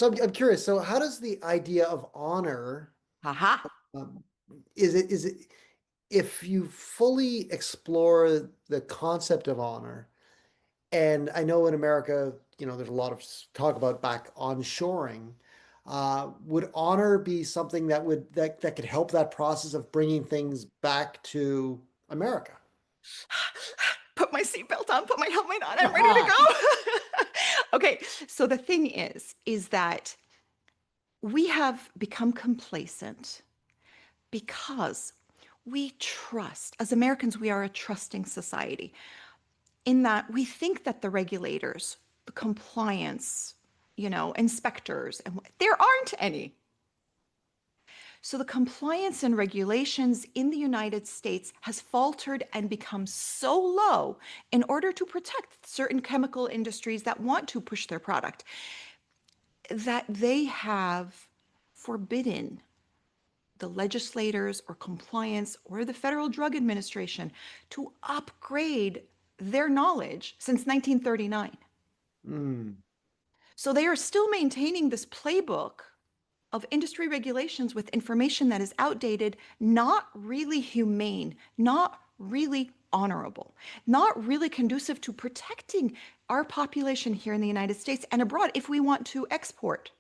So I'm curious. So how does the idea of honor, Haha. um, is it if you fully explore the concept of honor, and I know in America, there's a lot of talk about back onshoring. Would honor be something that could help that process of bringing things back to America? Put my seatbelt on, put my helmet on, I'm ready to Ah, go. Okay, so the thing is that we have become complacent because we trust, as Americans, we are a trusting society in that we think that the regulators, the compliance, inspectors, and there aren't any. So the compliance and regulations in the United States has faltered and become so low in order to protect certain chemical industries that want to push their product that they have forbidden the legislators or compliance or the Federal Drug Administration to upgrade their knowledge since 1939. mm. So they are still maintaining this playbook of industry regulations with information that is outdated, not really humane, not really honorable, not really conducive to protecting our population here in the United States and abroad if we want to export.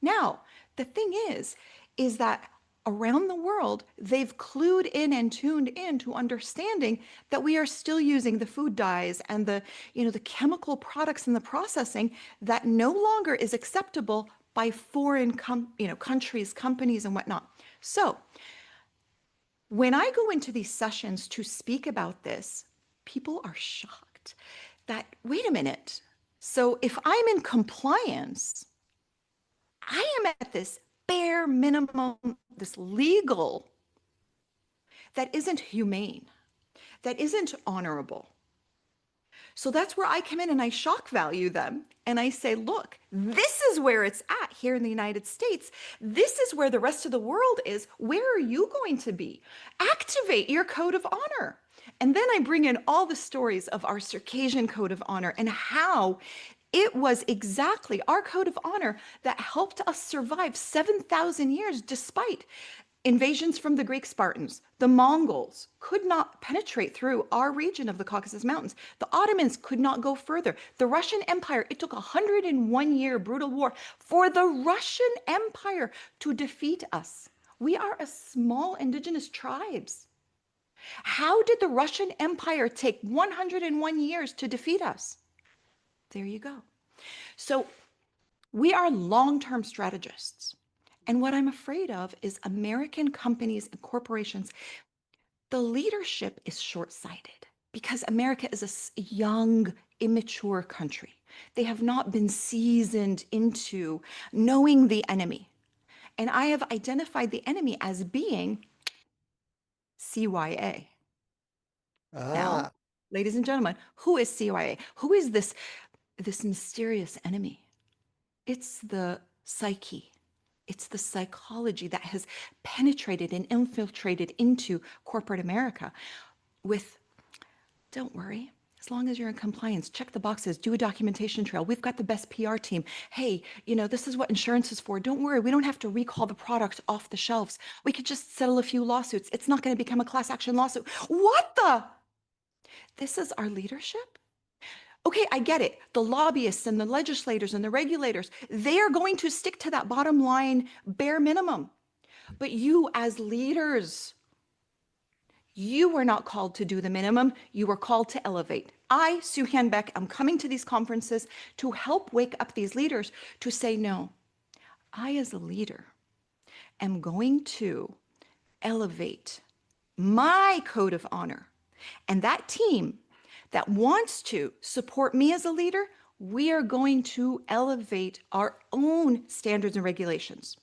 Now, the thing is that around the world, they've clued in and tuned in to understanding that we are still using the food dyes and the chemical products in the processing that no longer is acceptable by foreign countries, companies, and whatnot. So when I go into these sessions to speak about this, people are shocked that, wait a minute. So if I'm in compliance, I am at this bare minimum, this legal that isn't humane, that isn't honorable. So that's where I come in and I shock value them. And I say, look, this is where it's at here in the United States. This is where the rest of the world is. Where are you going to be? Activate your code of honor. And then I bring in all the stories of our Circassian code of honor and how it was exactly our code of honor that helped us survive 7,000 years despite invasions from the Greek Spartans. The Mongols could not penetrate through our region of the Caucasus Mountains. The Ottomans could not go further. The Russian Empire, it took a 101-year brutal war for the Russian Empire to defeat us. We are a small indigenous tribes. How did the Russian Empire take 101 years to defeat us? There you go. So we are long-term strategists. And what I'm afraid of is American companies and corporations, the leadership is short-sighted because America is a young, immature country. They have not been seasoned into knowing the enemy. And I have identified the enemy as being CYA. Now, Ah, ladies and gentlemen, who is CYA? Who is this mysterious enemy? It's the psyche. It's the psychology that has penetrated and infiltrated into corporate America with, don't worry, as long as you're in compliance, check the boxes, do a documentation trail. We've got the best PR team. Hey, this is what insurance is for. Don't worry, we don't have to recall the product off the shelves. We could just settle a few lawsuits. It's not going to become a class action lawsuit. What the? This is our leadership? Okay, I get it. The lobbyists and the legislators and the regulators, they are going to stick to that bottom line bare minimum. But you, as leaders, you were not called to do the minimum. You were called to elevate. I, Sue Hanbeck, am coming to these conferences to help wake up these leaders to say, no, I, as a leader, am going to elevate my code of honor. And that team that wants to support me as a leader, we are going to elevate our own standards and regulations.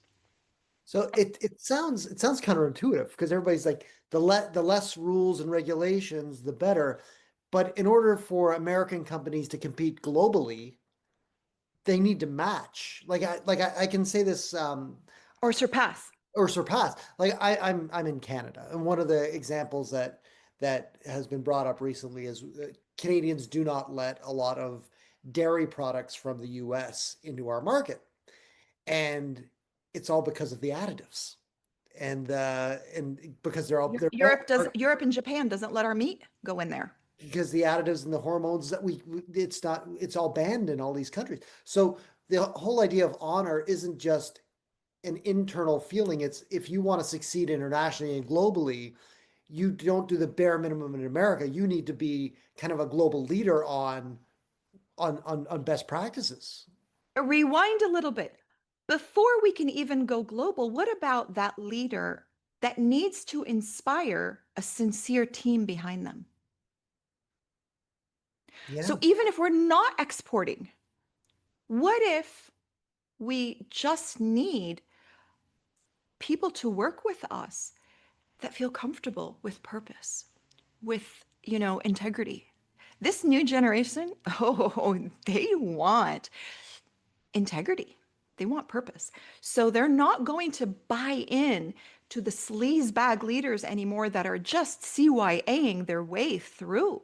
so it sounds counterintuitive because everybody's like the less rules and regulations, the better. But in order for American companies to compete globally, they need to match. I can say this Or surpass. or surpass. I'm in Canada, and one of the examples that has been brought up recently is Canadians do not let a lot of dairy products from the US into our market. and it's all because of the additives, and because Europe and Japan doesn't let our meat go in there. because the additives and the hormones that it's not, it's all banned in all these countries. So the whole idea of honor isn't just an internal feeling. It's if you want to succeed internationally and globally, you don't do the bare minimum in America. You need to be kind of a global leader on best practices. Rewind a little bit. Before we can even go global, what about that leader that needs to inspire a sincere team behind them? Yeah. So even if we're not exporting, what if we just need people to work with us that feel comfortable with purpose, with, integrity? This new generation, oh, they want integrity. They want purpose. So they're not going to buy in to the sleaze bag leaders anymore that are just CYAing their way through.